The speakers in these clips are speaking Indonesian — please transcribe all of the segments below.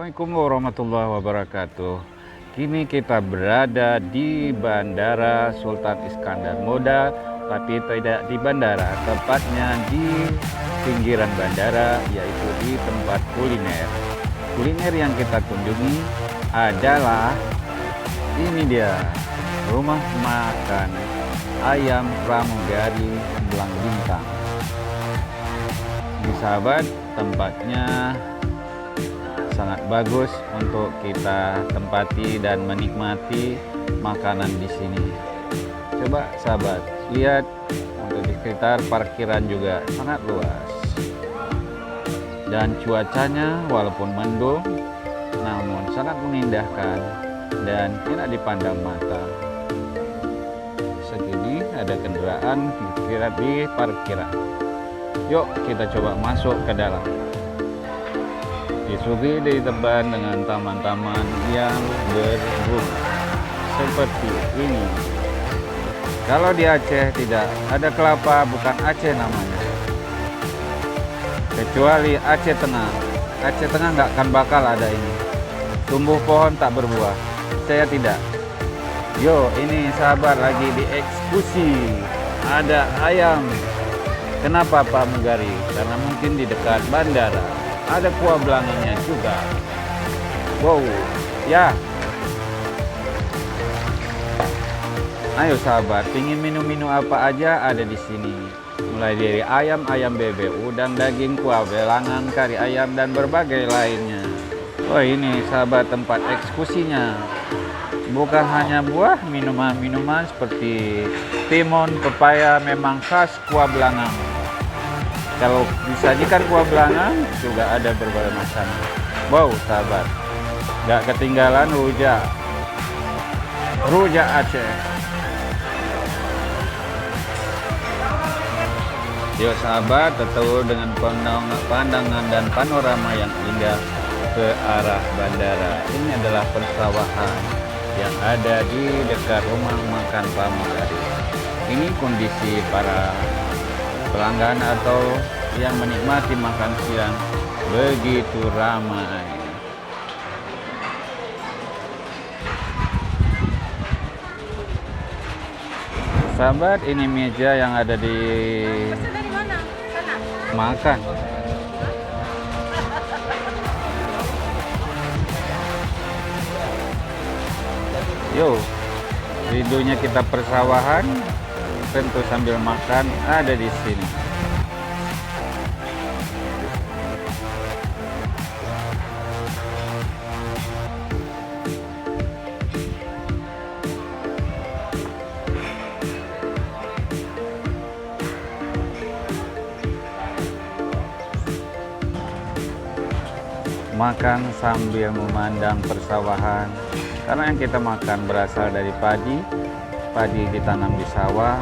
Assalamualaikum warahmatullahi wabarakatuh. Kini kita berada di Bandara Sultan Iskandar Muda, tapi tidak di bandara, tepatnya di pinggiran bandara, yaitu di tempat kuliner. Kuliner yang kita kunjungi adalah ini dia, rumah makan ayam pramugari Belang Bintang. Ini sahabat, tempatnya sangat bagus untuk kita tempati dan menikmati makanan di sini. Coba sahabat lihat, untuk di sekitar parkiran juga sangat luas. Dan cuacanya walaupun mendung namun sangat mengindahkan dan tidak dipandang mata. Segini ada kendaraan di parkiran. Yuk kita coba masuk ke dalam. Disuguhi di depan dengan taman-taman yang berbunga seperti ini. Kalau di Aceh tidak ada kelapa, bukan Aceh namanya, kecuali Aceh Tengah. Aceh Tengah nggak akan bakal ada ini. Tumbuh pohon tak berbuah. Saya tidak. Yo, ini sahabat lagi dieksekusi. Ada ayam. Kenapa pramugari? Karena mungkin di dekat bandara. Ada kuah belanganya juga. Wow, ya. Ayo sahabat, ingin minum-minum apa aja ada di sini. Mulai dari ayam bebek, udang, daging, kuah belangan, kari ayam, dan berbagai lainnya. Wah, ini sahabat tempat eksekusinya. Bukan hanya buah, minuman-minuman seperti timun, pepaya memang khas kuah belangan. Kalau disajikan kuah belangan juga ada berbagai macam. Wow sahabat, gak ketinggalan rujak Aceh. Yuk sahabat, tetap dengan pandangan dan panorama yang indah ke arah bandara. Ini adalah persawahan yang ada di dekat rumah makan pramugari. Ini kondisi para pelanggan atau yang menikmati makan siang begitu ramai. Sahabat, ini meja yang ada di makan. Yo, rindunya kita persawahan, tentu sambil makan ada di sini. Makan sambil memandang persawahan, karena yang kita makan berasal dari padi ditanam di sawah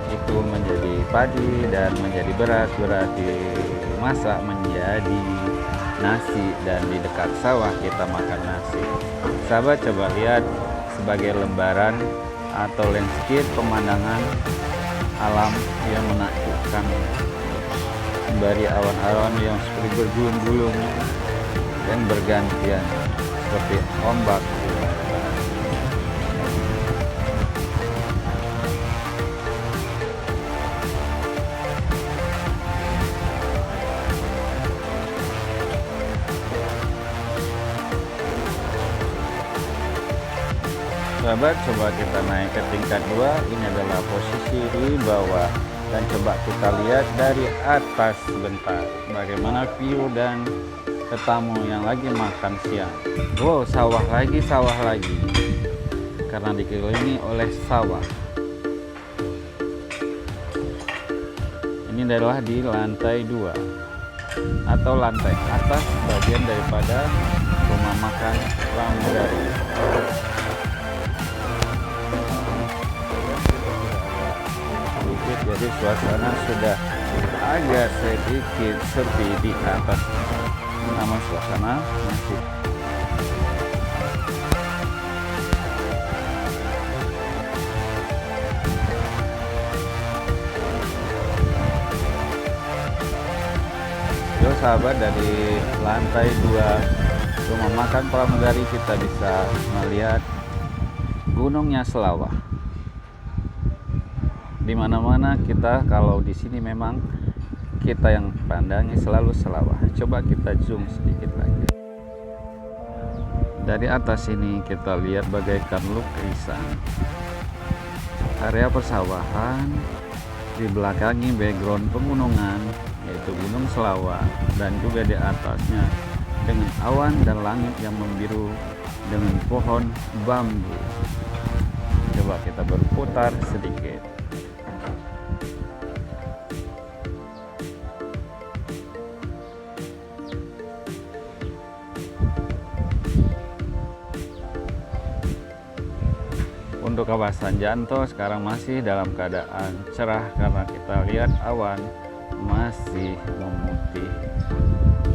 itu menjadi padi dan menjadi beras dimasak menjadi nasi, dan di dekat sawah kita makan nasi. Sahabat coba lihat sebagai lembaran atau landscape pemandangan alam yang menakjubkan, sembari awan-awan yang seperti bergulung-gulung dan bergantian seperti ombak. Sahabat, coba kita naik ke tingkat 2. Ini adalah posisi di bawah, dan coba kita lihat dari atas sebentar bagaimana view dan tetamu yang lagi makan siang. Wow, sawah lagi karena dikelilingi oleh sawah. Ini adalah di lantai 2 atau lantai atas, bagian daripada rumah makan pramugari. Jadi suasana sudah agak sedikit sepi di atas, namun suasana masih sahabat, dari lantai 2 rumah makan pramugari kita bisa melihat gunungnya Selawah. Di mana-mana kita kalau di sini memang kita yang pandangi selalu Selawah. Coba kita zoom sedikit lagi. Dari atas ini kita lihat bagaikan lukisan area persawahan, di belakangnya background pegunungan yaitu Gunung Selawah, dan juga di atasnya dengan awan dan langit yang membiru dengan pohon bambu. Coba kita berputar sedikit. Untuk kawasan Janto sekarang masih dalam keadaan cerah karena kita lihat awan masih memutih.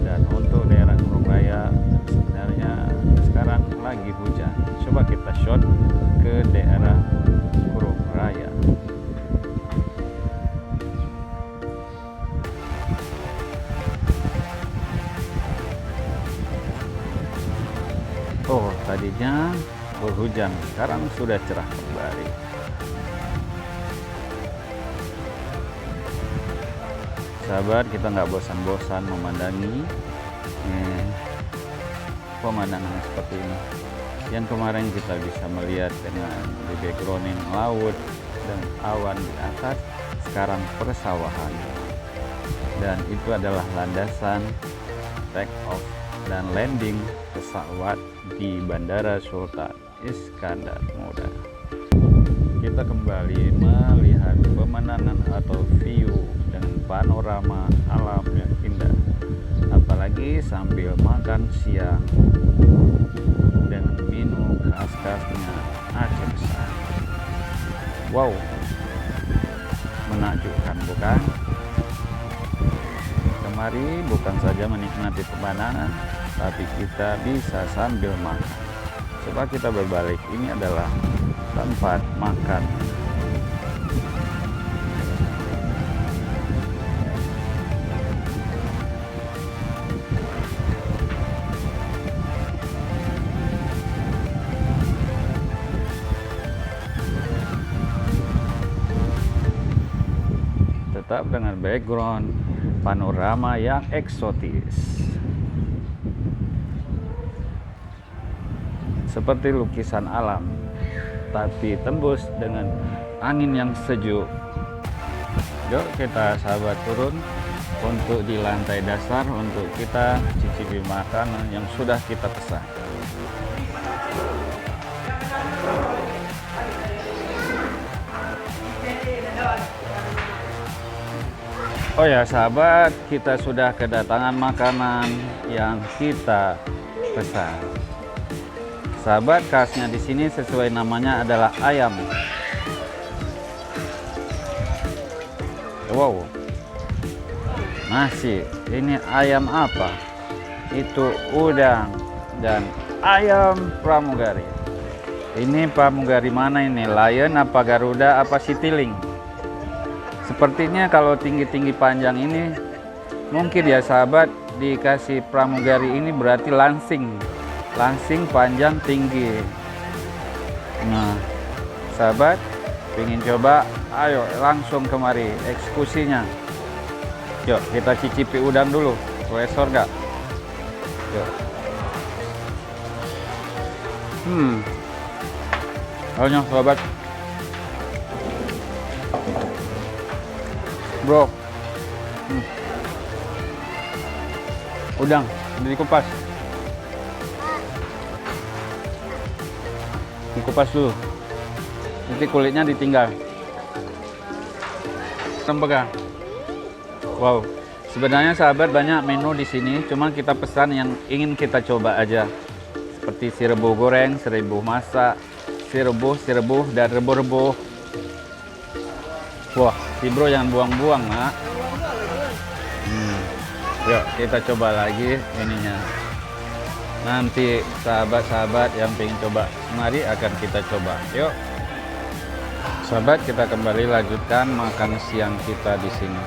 Dan untuk daerah Kurung Raya sebenarnya sekarang lagi hujan. Coba kita shot ke daerah Kurung Raya. Oh, tadinya berhujan, sekarang sudah cerah kembali. Sahabat, kita nggak bosan-bosan memandangi pemandangan seperti ini. Yang kemarin kita bisa melihat dengan di backgrounding laut dan awan di atas, sekarang persawahan. Dan itu adalah landasan take off dan landing pesawat di Bandara Sultan Iskandar Muda. Kita kembali melihat pemandangan atau view dengan panorama alam yang indah, apalagi sambil makan siang dengan minum khas-khasnya Aceh Besar. Wow, menakjubkan bukan? Kemari bukan saja menikmati pemandangan, tapi kita bisa sambil makan. Coba kita berbalik, ini adalah tempat makan. Tetap dengan background panorama yang eksotis, seperti lukisan alam, tapi tembus dengan angin yang sejuk. Yuk kita sahabat turun untuk di lantai dasar untuk kita cicipi makanan yang sudah kita pesan. Oh ya sahabat, kita sudah kedatangan makanan yang kita pesan. Sahabat, khasnya di sini sesuai namanya adalah ayam. Wow, nasi. Ini ayam apa? Itu udang dan ayam pramugari. Ini pramugari mana ini? Lion apa Garuda apa Citylink? Sepertinya kalau tinggi-tinggi panjang ini mungkin ya sahabat dikasih pramugari ini berarti lansing. Lansing panjang tinggi. Nah, sahabat ingin coba, ayo langsung kemari eksekusinya. Yuk kita cicipi udang dulu. Boleh sorga. Yuk. Ayo sahabat. Bro, udang dikupas, dikupas dulu, nanti kulitnya ditinggal. Pegang. Wow, sebenarnya sahabat banyak menu di sini, cuma kita pesan yang ingin kita coba aja, seperti si rebus goreng, si rebus masak, si rebus dan rebus. Wah, si bro jangan buang-buang nak. Yuk kita coba lagi ininya. Nanti sahabat-sahabat yang pengen coba, mari akan kita coba. Yuk, sahabat kita kembali lanjutkan makan siang kita di sini.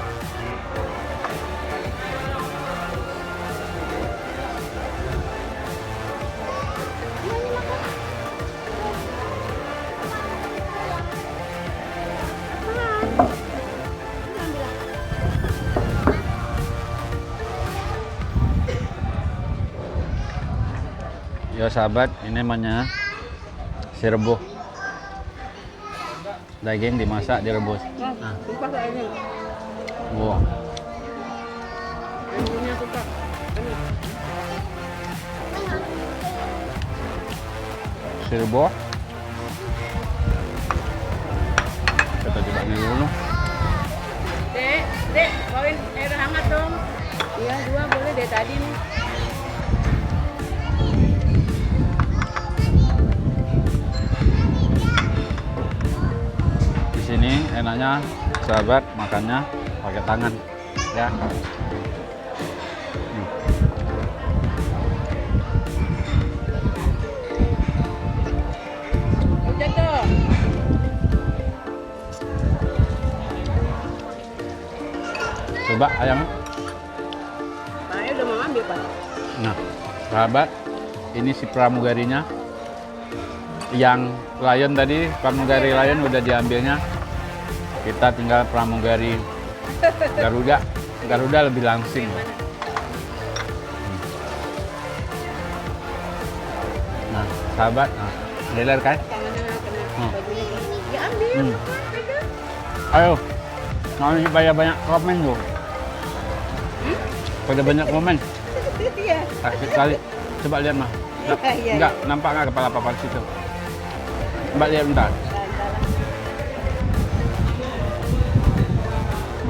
Tuh sahabat, ini namanya sirebuk. Daging dimasak, direbus. Nah, suka kayaknya. Wow. Bumbunya suka. Ini. Sirebuk. Kita coba ini dulu. Dek, bawain air hangat dong. Iya, 2 boleh deh tadi nih. Di sini enaknya sahabat makannya pakai tangan ya. Udah tuh. Coba ayam. Saya udah mau ambil, Pak. Nah, sahabat, ini si pramugarinya. Yang lion tadi, pramugari lion udah diambilnya. Kita tinggal pramugari Garuda. Garuda lebih langsing. Nah, sahabat, nah, leler kan? Tangannya kena bajunya gini. Ya ambil. Pegang. Ayo, nanti banyak komen tuh. Pada banyak komen. Iya. Asik kali. Coba lihat mah. Iya. Enggak, nampak nggak kepala papan situ? Coba lihat bentar.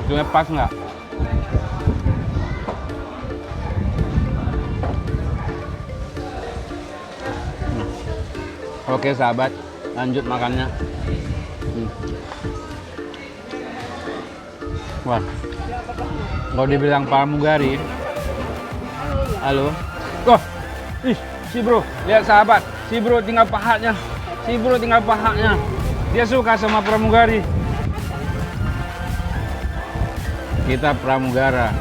Maksudnya pas nggak? Oke sahabat, lanjut makannya. Wah, kalau dibilang pramugari, halo. Oh, ih, si bro, lihat sahabat, si bro tinggal pahanya, Dia suka sama pramugari. Kita pramugara.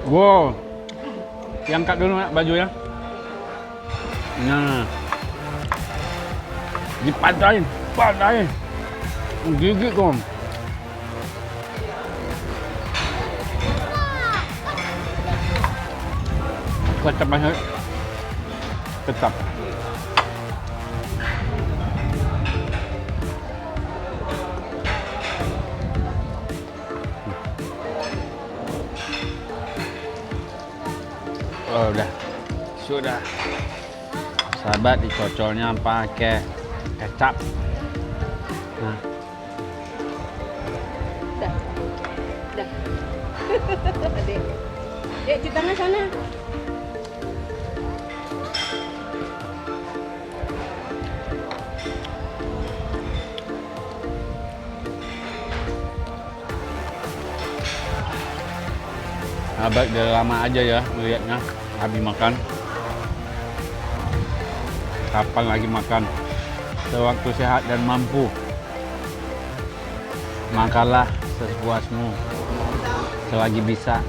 Wow, diangkat dulu nak bajunya. Nah, dipadain, gigit dong. Kecap banget, kecap. Oh, sudah. Sahabat, dicocolnya pakai kecap. Nah. Dah. Dek, cuci tangan sana. Sahabat, udah lama aja ya melihatnya habis makan. Kapan lagi makan? Sewaktu sehat dan mampu. Makanlah sepuasmu selagi bisa.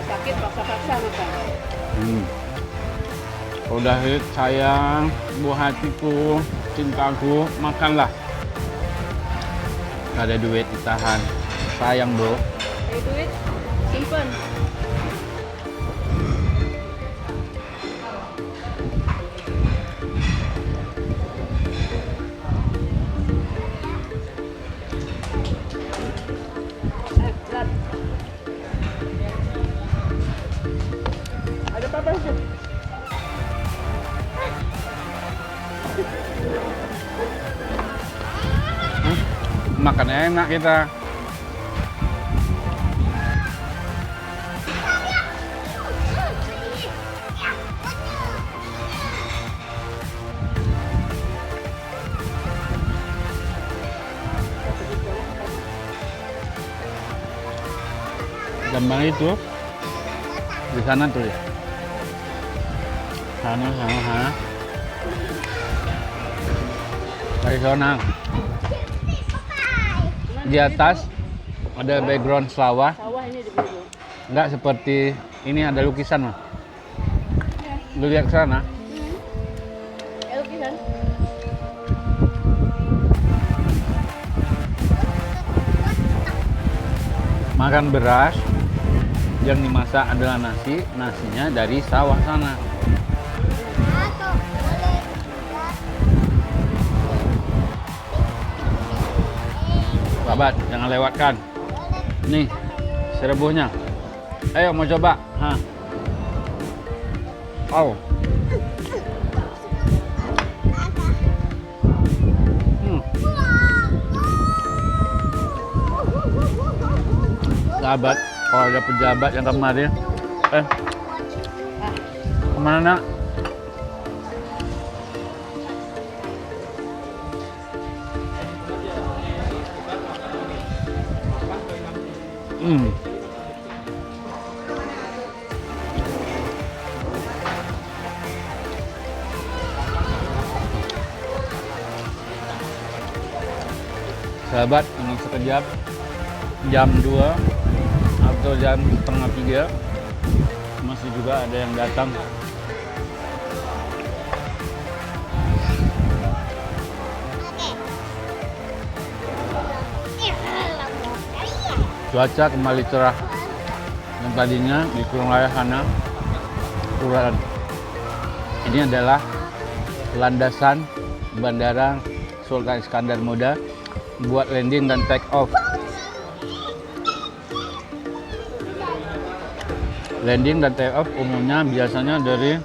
Sakit paksa-paksa makan. Udah sayang, buah hatiku, cintaku, makanlah. Gak ada duit ditahan. Sayang, bro. Ada duit, simpen. Ada apa sih? Makan enak kita. Gambar itu di sana tuh ya. Sana. Dari sana. Di atas ada background sawah. Sawah ini di biru. Enggak seperti ini ada lukisan mah. Lu lihat ke sana. Lukisan. Makan beras yang dimasak adalah nasinya dari sawah sana. Sahabat, jangan lewatkan. Nih, serebuhnya. Ayo mau coba. Oh. Sahabat, kalau ada pejabat yang kemarin, kemana nak? Sahabat, ini sekejap jam 2 atau jam setengah 3 masih juga ada yang datang. Cuaca kembali cerah. Yang tadinya di Kurung Raya sana turun. Ini adalah landasan Bandara Sultan Iskandar Muda buat landing dan take off. Landing dan take off umumnya biasanya dari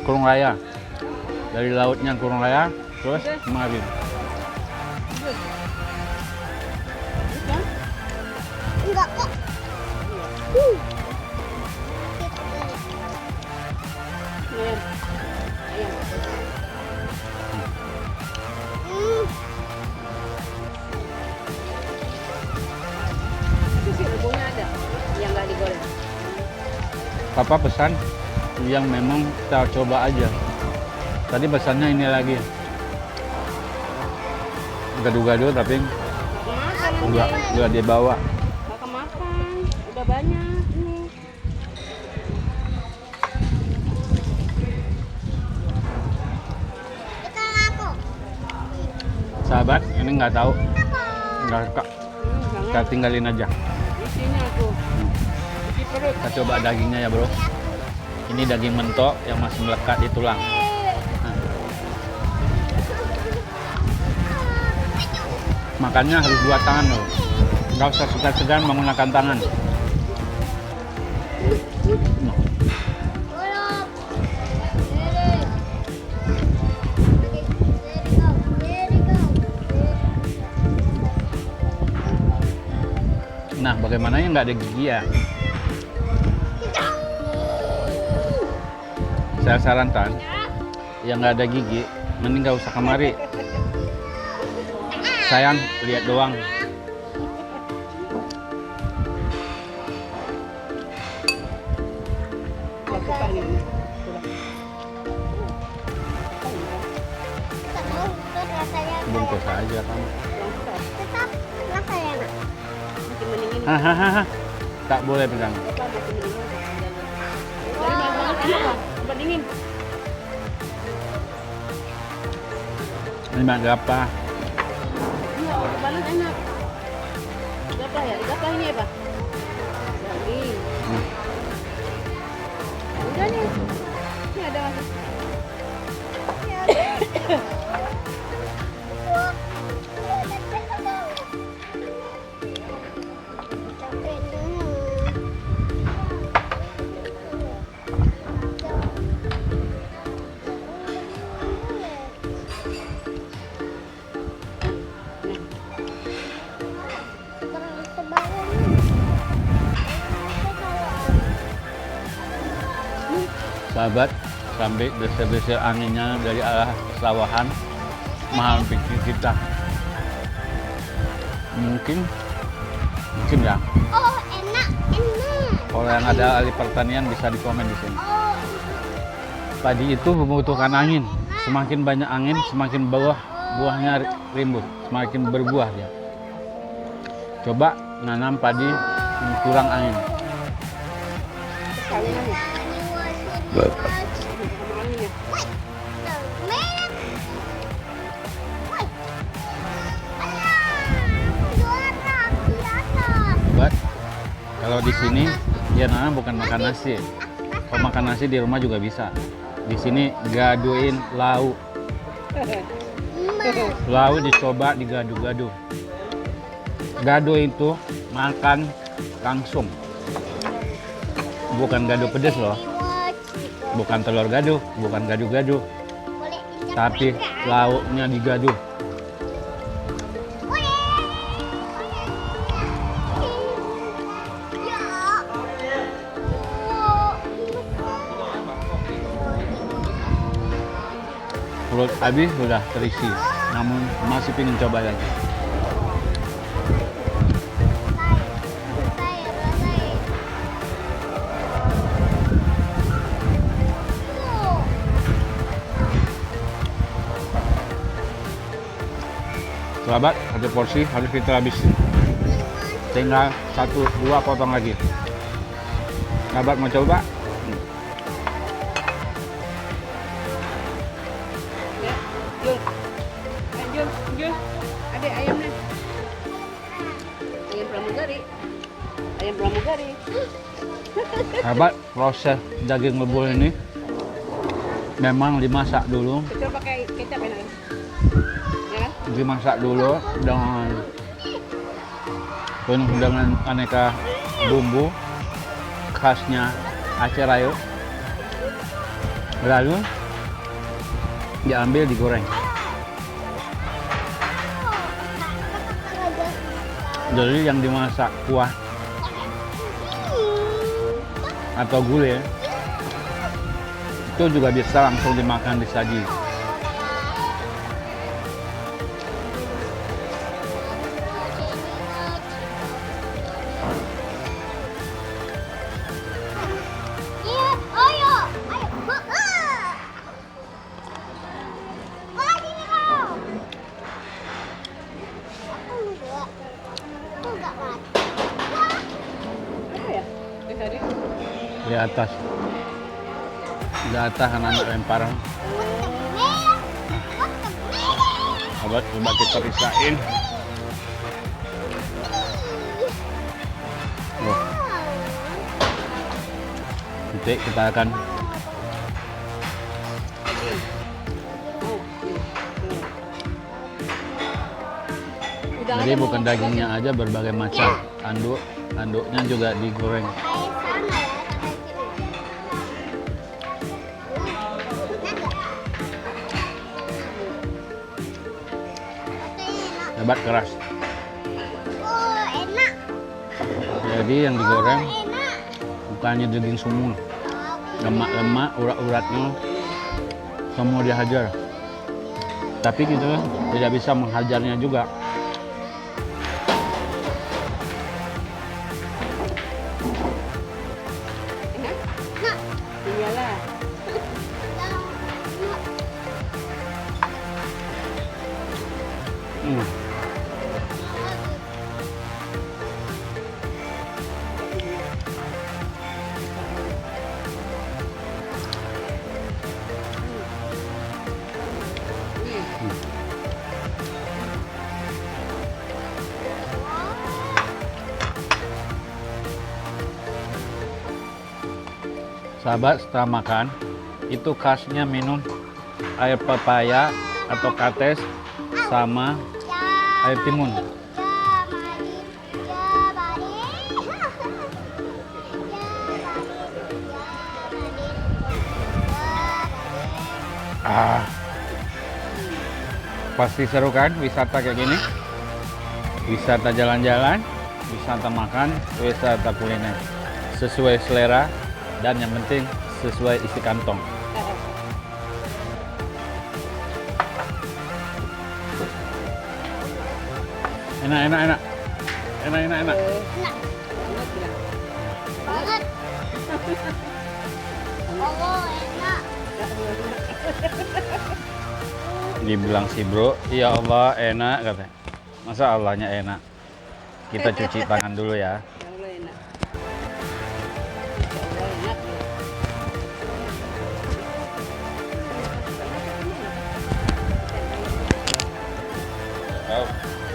Kurung Raya, dari lautnya Kurung Raya terus kemari. Enggak kok. Nih. Ayam. Itu rebungnya ada yang nggak digoreng. Papa pesan yang memang kita coba aja. Tadi pesannya ini lagi. Gaduh-gaduh tapi Makan udah dibawa. makan. Udah banyak nih. Kita laku. Sahabat, ini nggak tahu, nggak suka. Kita Jangan. tinggalin aja. Di sini aku. Di perut. Kita coba dagingnya ya bro. Ini daging mentok yang masih melekat di tulang. Nah. Makannya harus dua tangan loh. Nggak usah segan-segan menggunakan tangan. Nah, bagaimana yang nggak ada gigi ya? Saya sarankan, yang nggak ada gigi, mending nggak usah kemari. Sayang, lihat doang. Aku suka ini. Kita mau terus rasanya Bungkus aja kamu. Yang suka. tetap rasanya enak. Masih mendingin. Hahaha, tak boleh pegang. Apa masih mendingin? Dari banget enak. Mendingin. Ini mah apa? Iya, banget enak. Gapah ya? Gapah ini apa? Daging. Udah nih. Ini ada masih. Sahabat, sampai desir-desir anginnya dari arah sawahan mahal pikir kita. Mungkin ya. Oh, enak. Kalau yang ada ahli pertanian bisa di komen di sini. Oh, Padi itu membutuhkan angin. Semakin banyak angin, semakin buahnya rimbun, semakin berbuah dia. Coba nanam padi yang kurang angin. Kalian nih. Sama anginnya. Buat kalau di sini dia nanam bukan makan nasi. Kalau makan nasi di rumah juga bisa. Di sini gaduin lauk. Lauk dicoba digadu-gadu. Gado itu makan langsung. Bukan gado pedes loh. Bukan telur gado, bukan gado-gado. Tapi lauknya digadu. Perut habis sudah terisi, namun masih ingin coba lagi. Sahabat, satu porsi harus kita habisin. Tinggal 1-2 potong lagi. Sahabat mau coba? Jul. Jul. Ada ayamnya. Ayam pramugari. Ayam pramugari. Sahabat, proses daging lebur ini memang dimasak dulu. Kecil pakai kecap enak. Ya kan? Dimasak dulu dengan penuh dengan aneka bumbu khasnya Aceh Rayo. Lalu diambil digoreng. Jadi yang dimasak kuah atau gulai itu juga bisa langsung dimakan disaji. Apa ya? Tadi. Di atas anak-anak lempar. Sahabat, coba kita pisahin. Nanti kita akan jadi bukan dagingnya aja, berbagai macam anduknya juga digoreng. Hebat, keras. Oh, enak. Jadi yang digoreng bukannya daging semua, lemak-lemak, urat-uratnya semua dihajar. Tapi kita tidak bisa menghajarnya juga. Enak? Iyalah. Sahabat, setelah makan itu khasnya minum air pepaya atau kates sama air timun. Pasti seru kan wisata kayak gini? Wisata jalan-jalan, wisata makan, wisata kuliner. Sesuai selera dan yang penting sesuai isi kantong. Enak. Banget. Oh, enak. Dibilang si bro, ya Allah enak katanya. Masa Allahnya enak? Kita cuci tangan dulu ya. Ya Allah enak. Ya Allah enak. Oh.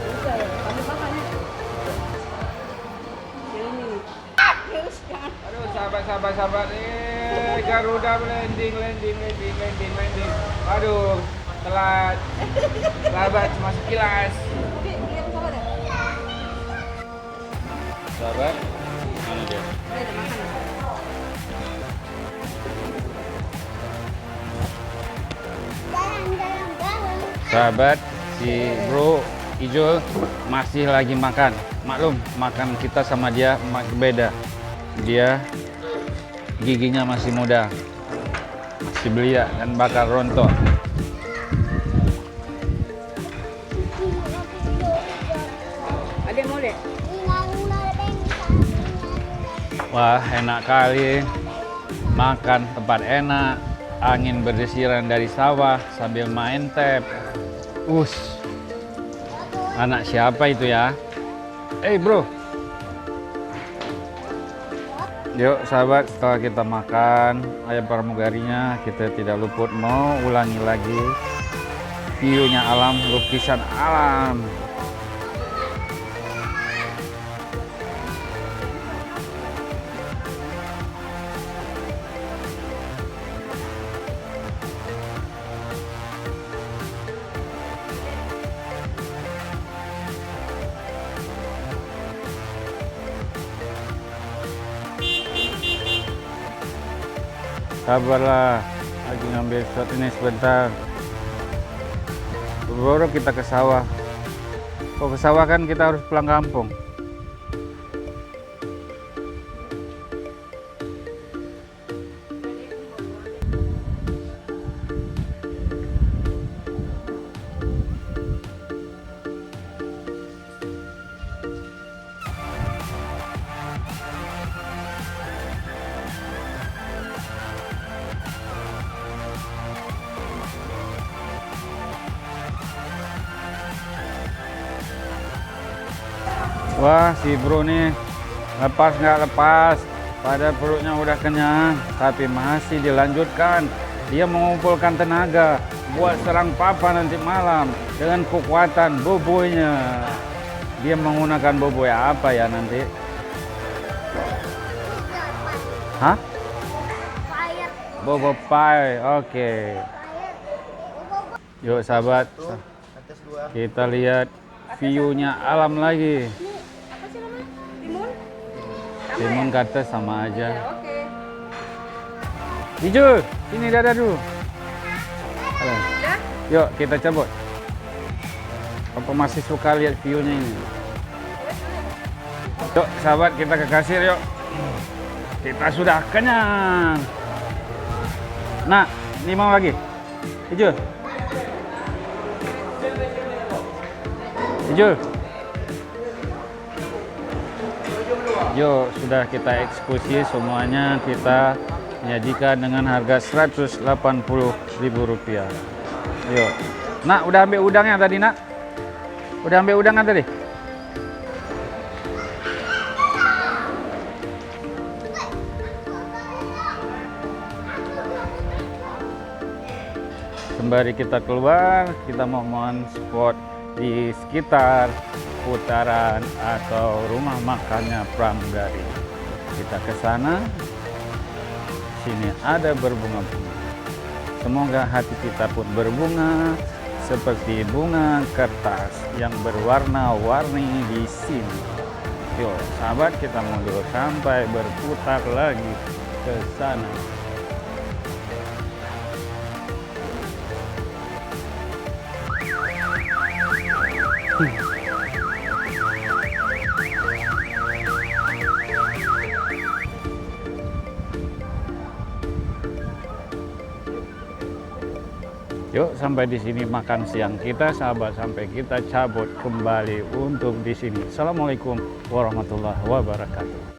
Udah, kamu makan ya. Yang ini. Terus jangan. Aduh, sahabat. Garuda landing. Aduh, telat. Sahabat cuma sekilas. Oke, lihat bawa dah. Sahabat, mana dia? Udah ada makan. Jalan. Sahabat, si bro Ijul masih lagi makan. Maklum, makan kita sama dia beda. Dia giginya masih muda, masih belia dan bakal rontok. Ada yang mau deh? Wah, enak kali. Makan tempat enak, angin berdesiran dari sawah sambil main tap. Anak siapa itu ya? Bro. Yuk sahabat, setelah kita makan ayam pramugarinya, kita tidak luput mau ulangi lagi view-nya alam, lukisan alam. Sabarlah, lagi ngambil shot ini sebentar. Baru kita ke sawah. Kok ke sawah kan kita harus pulang kampung. Wah, si bro nih lepas nggak lepas, pada perutnya udah kenyang, tapi masih dilanjutkan. Dia mengumpulkan tenaga buat serang papa nanti malam dengan kekuatan boboinya. Dia menggunakan boboy apa ya nanti? Hah? Fire. Bobo pie, oke. Yuk sahabat, kita lihat view-nya alam lagi. Apa sih namanya? Timun? Sama Timun ya? kata sama aja. Ya, oke. Hijau, sini dada dulu. Ayo. Udah? Yuk kita cabut. Apa masih suka lihat view-nya ini? Yuk sahabat, kita ke kasir yuk. Kita sudah kenyang. Nah, ini mau lagi. Hijau. Hijau. Yuk, sudah kita eksekusi semuanya, kita menyajikan dengan harga Rp180.000. Yuk. Nak, udah ambil udangnya tadi, Nak? Udah ambil udangnya tadi? Sembari kita keluar, kita mau spot di sekitar putaran atau rumah makannya pramugari. Kita ke sana. Sini ada berbunga-bunga. Semoga hati kita pun berbunga seperti bunga kertas yang berwarna-warni di sini. Yuk, sahabat, kita mundur sampai berputar lagi ke sana. Yuk, sampai di sini makan siang kita, sahabat, sampai kita cabut kembali untuk di sini. Assalamualaikum warahmatullahi wabarakatuh.